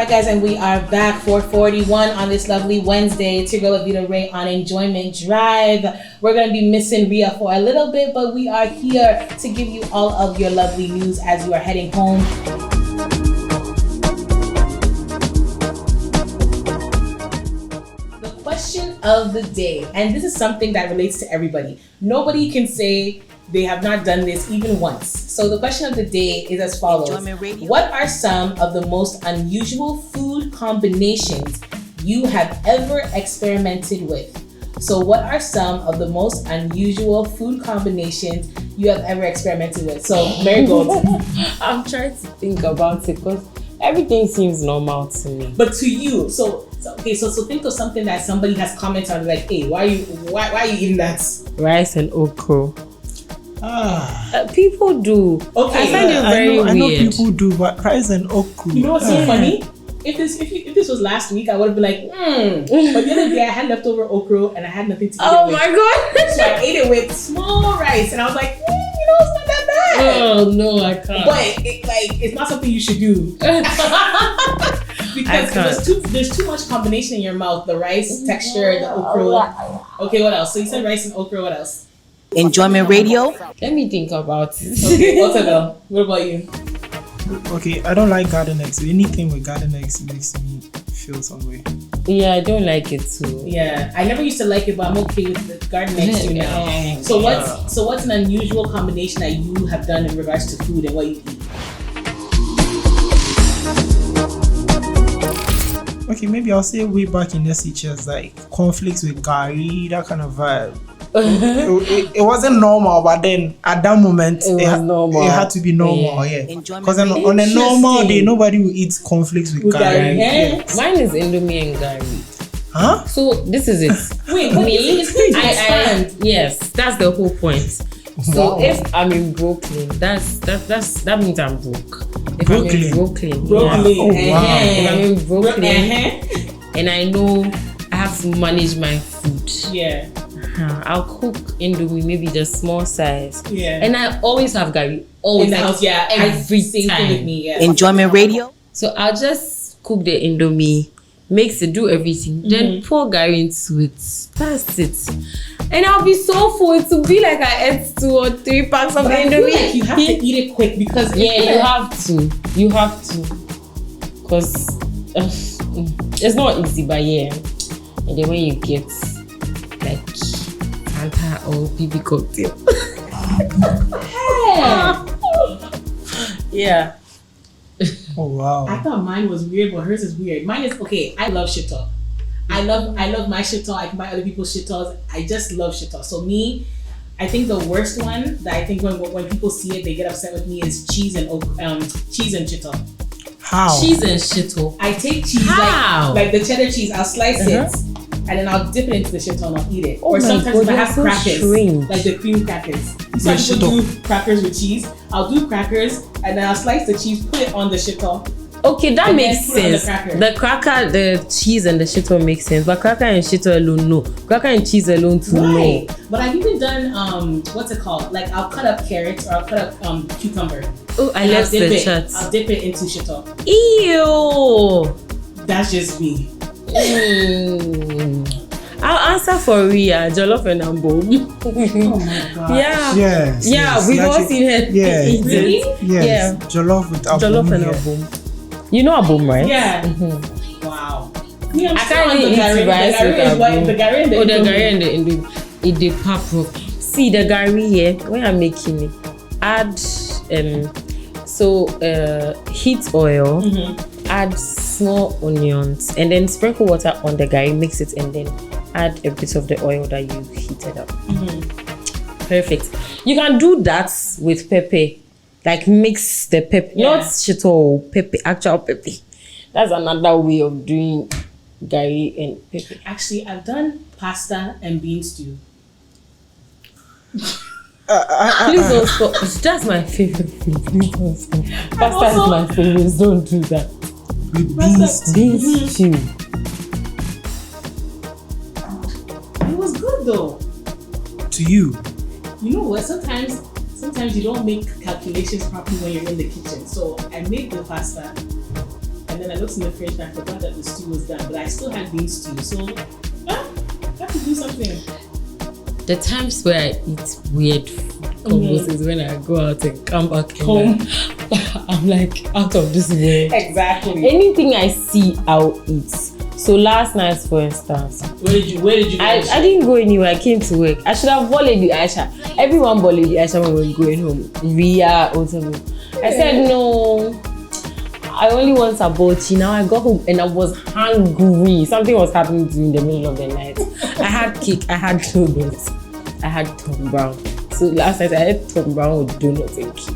guys, and we are back 4:41 on this lovely Wednesday. It's your girl Avita Ray on Enjoyment Drive. We're going to be missing Ria for a little bit, but we are here to give you all of your lovely news as you are heading home. The question of the day, and this is something that relates to everybody. Nobody can say they have not done this even once. So the question of the day is as follows. What are some of the most unusual food combinations you have ever experimented with? So what are some of the most unusual food combinations you have ever experimented with? So Marigold. I'm trying to think about it because everything seems normal to me. But to you, so think of something that somebody has commented on, like, hey, why are you eating that? Rice and okra. People do. Okay, I find it very weird. I know people do, but rice and okra. You know what's so funny? If this was last week, I would have been like, But the other day I had leftover okra and I had nothing to eat it with. Oh my god! So I ate it with small rice, and I was like, it's not that bad. Oh no, I can't. But it's not something you should do. Because there's too much combination in your mouth. The rice texture, the okra. Okay, what else? So you said rice and okra. What else? Enjoyment Radio. Let me think about it. Okay, Otabel, what about you? Okay, I don't like garden eggs. Anything with garden eggs makes me feel some way. Yeah, I don't like it too. Yeah, I never used to like it, but I'm okay with the garden eggs too now. So what's an unusual combination that you have done in regards to food and what you eat? Okay, maybe I'll say way back in SHS, like cornflakes with gari, that kind of vibe. It wasn't normal, but then at that moment it had to be normal, yeah. Because on a normal day, nobody will eat cornflakes with gari. Yes. Mine is Indomie and gari. Huh? So this is it. Wait, yes, that's the whole point. So if I'm in Brooklyn, that means I'm broke. If I'm in Brooklyn. If I'm in Brooklyn and I know I have to manage my food. Yeah. I'll cook Indomie, maybe the small size. Yeah. And I always have gari. Always. In the house, yeah. Every time. With me, yeah. Enjoyment Radio. So I'll just cook the Indomie, mix it, do everything. Then pour gari into it. That's it. And I'll be so full. It will be like I ate 2 or 3 packs of Indomie. Like you have to eat it quick because you have to. You have to. Because it's not easy, but yeah. And then when you get like Fanta or BB cocktail. Yeah. Oh wow. I thought mine was weird, but hers is weird. Mine is okay. I love shito. I love my shito. I can buy other people's shitos. I just love shito. So me, I think the worst one that I think when people see it, they get upset with me is cheese and shito. How? Cheese and shito. I take cheese like the cheddar cheese. I'll slice it and then I'll dip it into the shito and I'll eat it. Or sometimes if I have crackers, like the cream crackers. Some people do crackers with cheese. I'll do crackers and then I'll slice the cheese, put it on the shito. Okay, that makes sense. The cracker, the cheese and the shito makes sense. But cracker and shito alone, no. Cracker and cheese alone too, no. But I've even done, what's it called? Like I'll cut up carrots or I'll cut up cucumber. Oh, I love the chat. I'll dip it into shito. Ew. That's just me. I'll answer for Ria, jollof and ambo. Oh my god. Yeah. Yes. We've all seen her. Yeah. Really? Yes. Yeah. Jollof with abom. Jollof and abom. You know abom, right? Yeah. Wow. I can't really eat rice with abom. The gari and the the gari and the Indomie. It the pap. See the gari here, when I'm making it, add heat oil, add small onions, and then sprinkle water on the gari, mix it, and then add a bit of the oil that you heated up. Perfect. You can do that with pepper. Like mix the pepper, not shito, pepper, actual pepper. That's another way of doing gari and pepper. Actually, I've done pasta and bean stew. Please don't stop. That's my favorite food. Please don't stop. Pasta is my favorite. Don't do that. Bean stew. It was good though. To you. You know what? Sometimes you don't make calculations properly when you're in the kitchen. So I made the pasta and and then I looked in the fridge and I forgot that the stew was done, but I still had bean stew. So, I have to do something. The times where I eat weird combos is when I go out and come back home. I'm like out of this world. Exactly. Anything I see, I'll eat. So last night, for instance, where did you go? I didn't go anywhere. I came to work. I should have bought Lady Aisha. Everyone bought Lady Aisha when we were going home. Ria, Otamu. I said no. I only want Sabochi. Now I got home and I was hungry. Something was happening to me in the middle of the night. I had cake. I had donuts. I had Tom Brown. So last night I had Tom Brown with donuts and cake.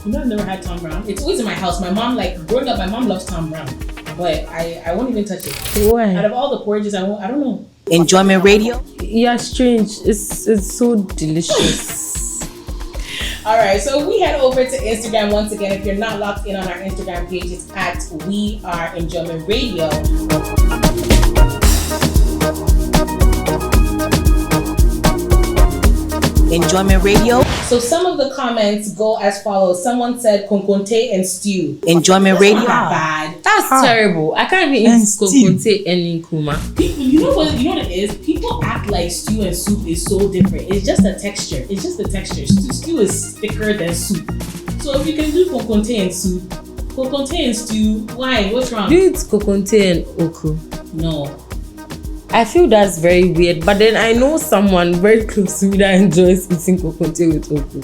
You know, I've never had Tom Brown. It's always in my house. My mom, like growing up, my mom loves Tom Brown, but I won't even touch it. Why? Out of all the porridges, I don't know. Enjoyment Radio. Yeah, strange. It's so delicious. All right, so we head over to Instagram once again. If you're not locked in on our Instagram page, it's at We Are Enjoyment Radio. Enjoyment Radio. So some of the comments go as follows. Someone said konkonte and stew. Enjoyment Radio. Not bad. That's terrible. I can't even eat kokonte and nkuma. People, you know what it is? People act like stew and soup is so different. It's just a texture. It's just the texture. Stew is thicker than soup. So if you can do konkonte and soup, konkonte and stew, why? What's wrong? Do you eat kokonte and okra? No. I feel that's very weird, but then I know someone very close to me that enjoys eating kokonte with okra.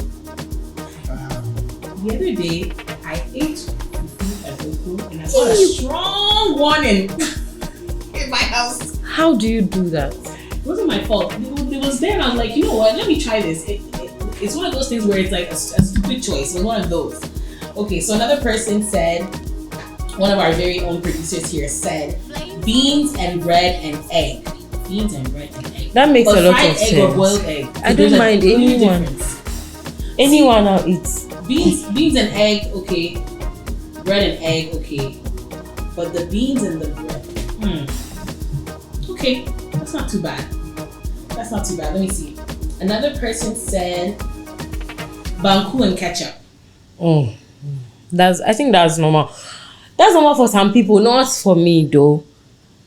The other day, I ate fufu and okra, and I got a strong one in my house. How do you do that? It wasn't my fault. It was there, and I was like, you know what? Let me try this. It's one of those things where it's like a stupid choice. It was one of those. Okay, so another person said, one of our very own producers here said, beans and bread and egg. Beans and bread and egg. That makes a lot of sense. Fried egg or boiled egg. I don't mind anyone. Anyone I'll eat. Beans and egg, okay. Bread and egg, okay. But the beans and the bread, okay, that's not too bad. That's not too bad. Let me see. Another person said banku and ketchup. I think that's normal. That's normal for some people, not for me though.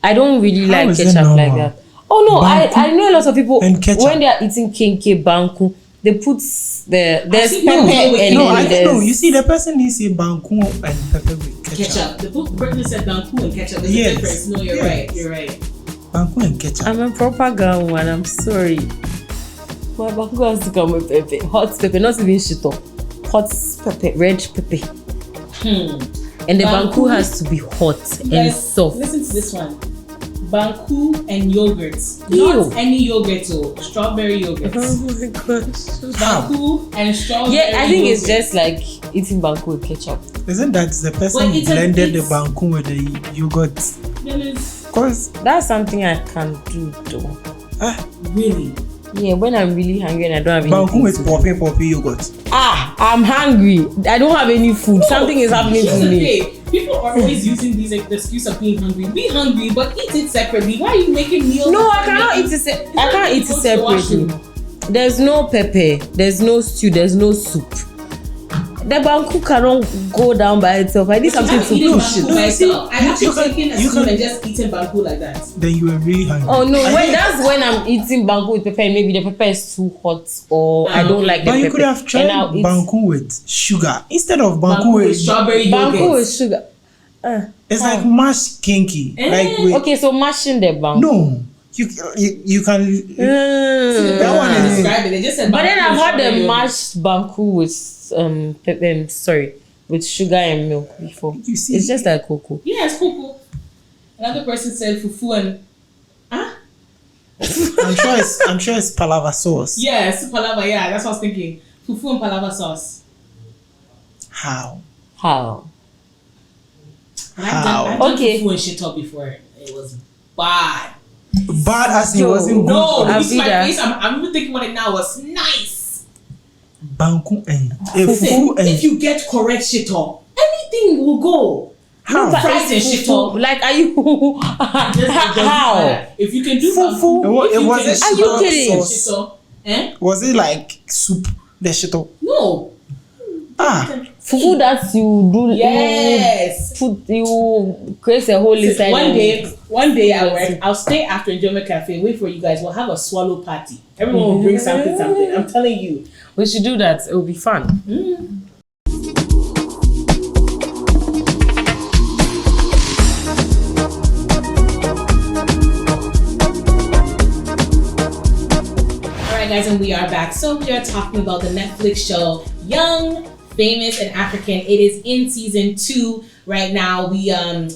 I don't really like ketchup like that. Oh no, I know a lot of people when they are eating kenke banku, they put there's pepper and no, I don't know. You see, the person needs say banku and pepper with ketchup. The person said banku and ketchup. There's a difference. No, you're right. You're right. Banku and ketchup. I'm a proper Ghanaian. I'm sorry. My banku has to come with pepper, hot pepper, not even shito. Hot pepper, red pepper. And the banku has to be hot and soft. Listen to this one. Banku and yogurt. Not any yogurt, strawberry yogurt. Oh my gosh. Banku and strawberry Yeah, I think yogurt. it's just like eating banku with ketchup. Isn't that the person blended the banku with the yogurt? Because that's something I can do though. Really? Yeah, when I'm really hungry and I don't have anything. Banku with poppy yogurt. I'm hungry. I don't have any food. Something is happening to me. People are always using these like the excuse of being hungry. Be hungry, but eat it separately. Why are you making meals? No, I cannot eat it. I can't eat it separately. There's no pepper. There's no stew. There's no soup. The banku cannot go down by itself. I need something to push it. I have to taking a spoon and just eating banku like that. Then you were really hungry. Oh no, that's when I'm eating banku with pepper and maybe the pepper is too hot or I don't like the pepper. But you could have tried banku with sugar instead of banku with strawberry yogurt. Banku with sugar. It's like mashed kinky. Okay, so mashing the banku. No. You can that one is describe it. They just said. But then I've had the mashed banku with with sugar and milk before. You see, it's just like cocoa. Yeah, it's cocoa. Another person said fufu and I'm sure it's palava sauce. Yes, palava. Yeah, that's what I was thinking. Fufu and palava sauce. How? I've done fufu and shit up before. It was bad. Bad as it wasn't good. No, you see my face. I'm even thinking about it now. It was nice. Banku and if you get correct shit up, anything will go. How? Fries and shit up. Like, are you? How? If you can do fufu, are you kidding? Was it like soup? The shit up? No. Fufu that you do. Yes. You create a whole list. One day at work, I'll stay after Enjoyment Cafe, wait for you guys. We'll have a swallow party. Everyone will bring something. I'm telling you. We should do that. It will be fun. Alright guys, and we are back. So we are talking about the Netflix show Young, Famous and African. It is in season 2 right now. We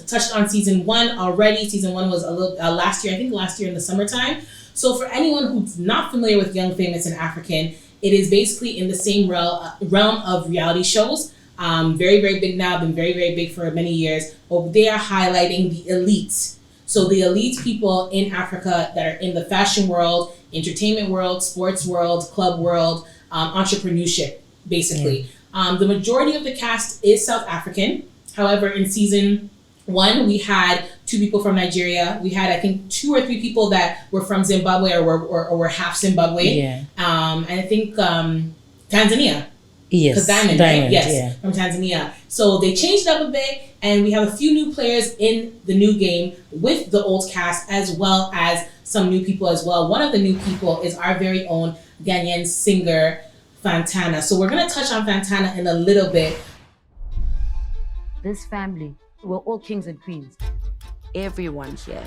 touched on season 1 already. Season 1 was a little last year in the summertime. So for anyone who's not familiar with Young, Famous and African, it is basically in the same realm of reality shows. Very, very big now, been very, very big for many years. But they are highlighting the elites. So the elite people in Africa that are in the fashion world, entertainment world, sports world, club world, entrepreneurship, basically. The majority of the cast is South African. However, in season 1, we had 2 people from Nigeria. We had, I think, 2 or 3 people that were from Zimbabwe or were half Zimbabwe. Yeah. And I think Tanzania. Yes. Because Diamond, right? Yes, from Tanzania. So they changed it up a bit, and we have a few new players in the new game with the old cast, as well as some new people as well. One of the new people is our very own Ghanaian singer, Fantana. So we're going to touch on Fantana in a little bit. This family, we're all kings and queens. Everyone here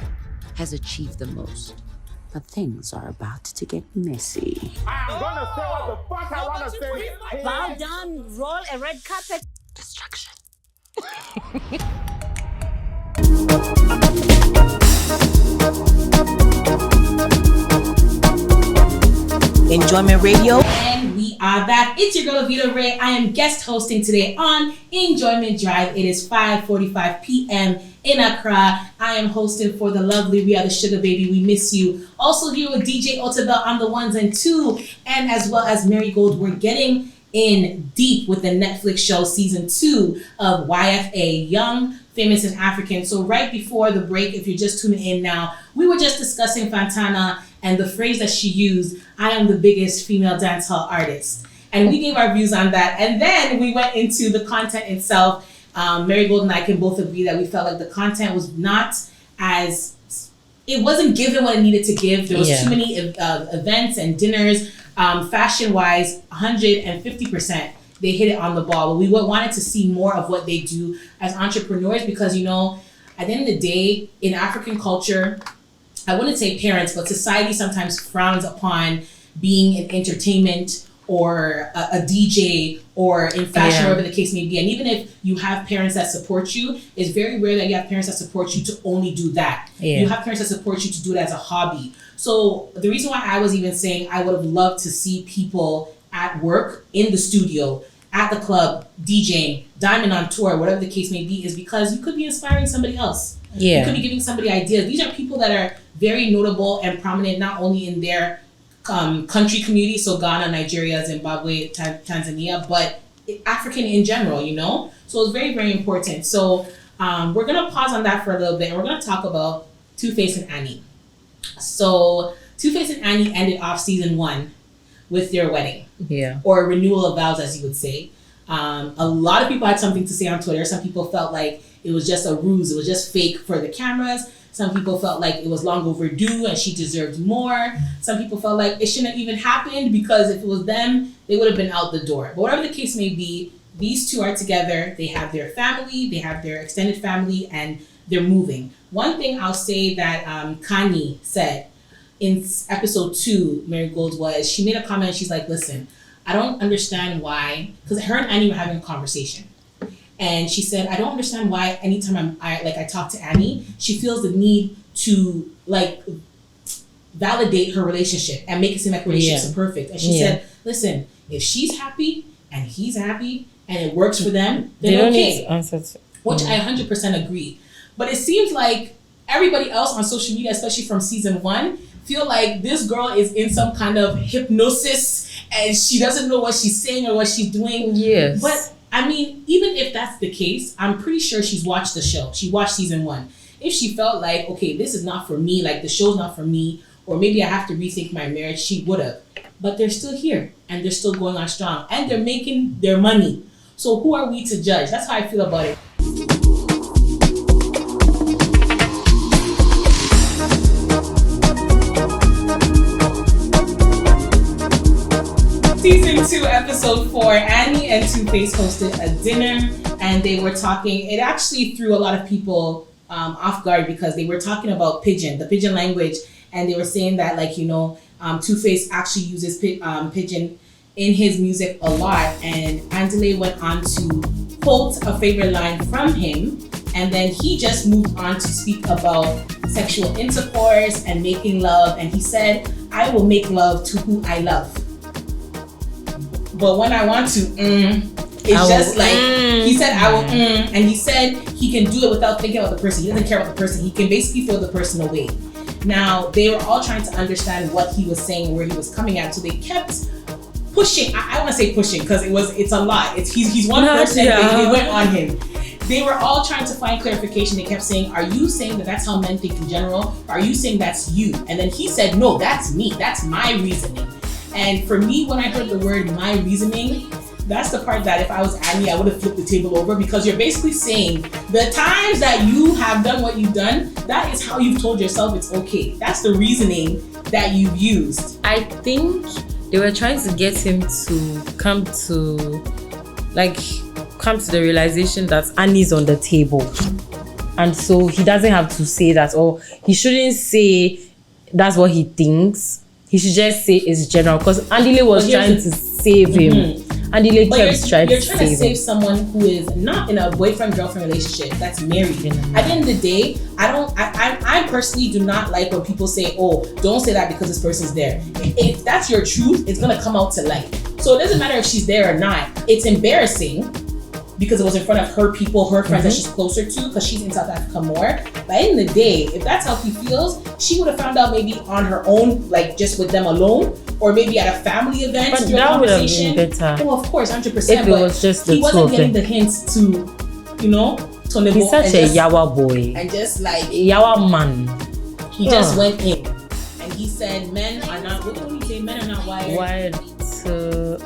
has achieved the most. But things are about to get messy. I'm gonna say what the fuck I wanna say. Bow down, roll a red carpet. Destruction. Enjoyment Radio. And we are back. It's your girl Vita Ray. I am guest hosting today on Enjoyment Drive. It is 5:45 p.m. in Accra. I am hosting for the lovely Ria the Sugar Baby. We miss you. Also here with DJ Otabel on the 1s and 2, and as well as Marigold. We're getting in deep with the Netflix show season 2 of YFA, Young, Famous and African. So right before the break, if you're just tuning in now, we were just discussing Fantana and the phrase that she used, I am the biggest female dancehall artist. And we gave our views on that. And then we went into the content itself. Marigold and I can both agree that we felt like the content was not as, it wasn't given what it needed to give. There was too many events and dinners. Fashion-wise, 150%. They hit it on the ball. But we wanted to see more of what they do as entrepreneurs because, you know, at the end of the day, in African culture, I wouldn't say parents, but society sometimes frowns upon being in entertainment or a DJ or in fashion, whatever the case may be. And even if you have parents that support you, it's very rare that you have parents that support you to only do that. You have parents that support you to do it as a hobby. So the reason why I was even saying I would have loved to see people at work, in the studio, at the club, DJing, Diamond on tour, whatever the case may be, is because you could be inspiring somebody else. You could be giving somebody ideas. These are people that are very notable and prominent, not only in their country community, so Ghana, Nigeria, Zimbabwe, Tanzania, but African in general, you know? So it's very, very important. So we're going to pause on that for a little bit, and we're going to talk about Two-Face and Annie. So Two-Face and Annie ended off season 1 with their wedding. Or renewal of vows, as you would say. A lot of people had something to say on Twitter. Some people felt like it was just a ruse. It was just fake for the cameras. Some people felt like it was long overdue and she deserved more. Some people felt like it shouldn't have even happened because if it was them, they would have been out the door. But whatever the case may be, these two are together. They have their family, they have their extended family, and they're moving. One thing I'll say that Kanye said in episode 2, Marigold, was she made a comment. She's like, listen, I don't understand why, because her and Annie were having a conversation. And she said, I don't understand why anytime I talk to Annie, she feels the need to validate her relationship and make it seem like relationships are perfect. And she said, listen, if she's happy and he's happy and it works for them, then okay. Which I 100% agree. But it seems like everybody else on social media, especially from season 1, feel like this girl is in some kind of hypnosis and she doesn't know what she's saying or what she's doing. But I mean, even if that's the case, I'm pretty sure she's watched the show. She watched season 1. If she felt like, okay, this is not for me, like the show's not for me, or maybe I have to rethink my marriage, she would have. But they're still here and they're still going on strong and they're making their money. So who are we to judge? That's how I feel about it. Season 2, episode 4, Annie and Two-Face hosted a dinner, and they were talking. It actually threw a lot of people off guard because they were talking about the pidgin language, and they were saying that, like, you know, Two-Face actually uses pidgin in his music a lot. And Andile went on to quote a favorite line from him, and then he just moved on to speak about sexual intercourse and making love, and he said, "I will make love to who I love. But when I want to, it's just like," he said, "I will, and he said he can do it without thinking about the person. He doesn't care about the person. He can basically throw the person away." Now, they were all trying to understand what he was saying, where he was coming at. So they kept pushing. I want to say pushing because it's a lot. He's one person, but they went on him. They were all trying to find clarification. They kept saying, "Are you saying that that's how men think in general? Or are you saying that's you?" And then he said, "No, that's me. That's my reasoning." And for me, when I heard the word "my reasoning," that's the part that if I was Annie, I would have flipped the table over, because you're basically saying the times that you have done what you've done, that is how you've told yourself it's okay. That's the reasoning that you've used. I think they were trying to get him to come to the realization that Annie's on the table. And so he doesn't have to say that, or he shouldn't say that's what he thinks. He should just say it's general, because Andile was trying to save him. Andile kept trying to save someone who is not in a boyfriend-girlfriend relationship, that's married. At the end of the day, I personally do not like when people say, "Oh, don't say that because this person's there." If that's your truth, it's gonna come out to light. So it doesn't matter if she's there or not. It's embarrassing because it was in front of her people, her friends that she's closer to, because she's in South Africa more. But in the day, if that's how he feels, she would have found out maybe on her own, like just with them alone, or maybe at a family event. But that would have been better. Oh, of course, 100%. If it was just the he wasn't getting the hints to, you know, to negotiate. He's such a yawa boy. And just like yawa man. He just went in. And he said, men are not, what did he say? Men are not wired. Wired to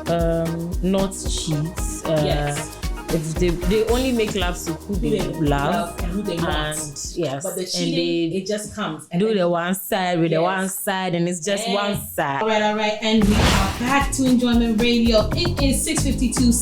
not cheat. Yes. If they only make love to who they love and who they want. And yes, but the cheating, it just comes. And do the one side with the one side, and it's just one side. All right, and we are back to Enjoyment Radio. It is 6:52,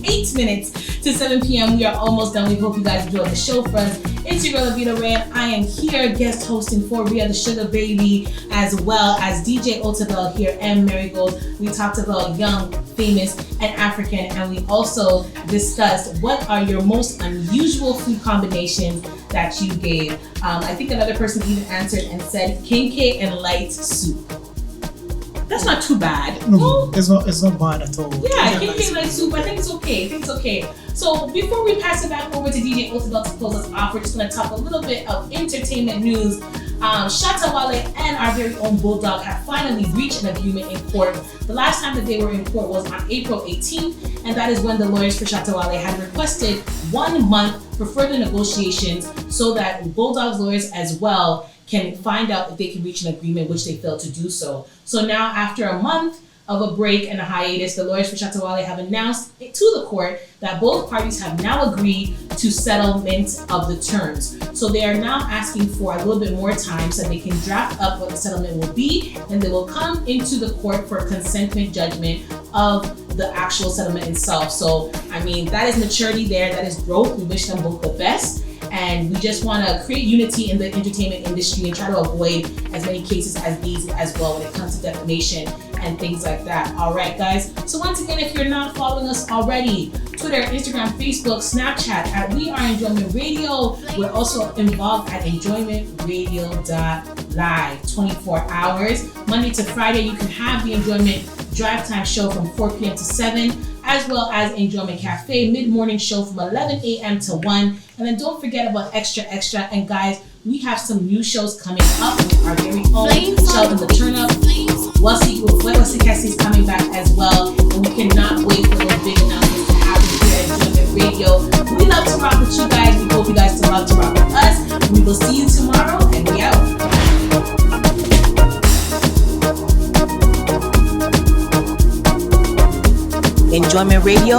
8 minutes to 7 p.m. We are almost done. We hope you guys enjoyed the show for us. It's your girl Avita Ray. I am here guest hosting for Rhea the Sugar Baby, as well as DJ Otabel here and Marigold. We talked about young, famous, and African, and we also discussed what are your most unusual food combinations that you gave. I think another person even answered and said kinke and light soup. That's not too bad. No, it's not bad at all. Yeah, kinke and light soup. I think it's okay. So before we pass it back over to DJ Otabel to close us off, we're just going to talk a little bit of entertainment news. Shatta Wale and our very own BullGod have finally reached an agreement in court. The last time that they were in court was on April 18th, and that is when the lawyers for Shatta Wale had requested 1 month for further negotiations so that BullGod's lawyers as well can find out if they can reach an agreement, which they failed to do so. So now, after a month of a break and a hiatus, the lawyers for Shatta Wale have announced to the court that both parties have now agreed to settlement of the terms. So they are now asking for a little bit more time so they can draft up what the settlement will be, and they will come into the court for a consentment judgment of the actual settlement itself. So, I mean, that is maturity there, that is growth. We wish them both the best. And we just want to create unity in the entertainment industry and try to avoid as many cases as these as well when it comes to defamation and things like that. All right, guys. So once again, if you're not following us already, Twitter, Instagram, Facebook, Snapchat at We Are Enjoyment Radio. We're also involved at enjoymentradio.live 24 hours. Monday to Friday, you can have the Enjoyment Drive Time show from 4 p.m. to 7, as well as Enjoyment Cafe mid-morning show from 11 a.m. to 1. And then don't forget about Extra. And guys, we have some new shows coming up with our very own Sheldon the Turn Up. Wasi Cassie is coming back as well. And we cannot wait for those big announcements to happen here at Enjoyment Radio. We love to rock with you guys. We hope you guys still love to rock with us. We will see you tomorrow, and we out. Enjoyment Radio.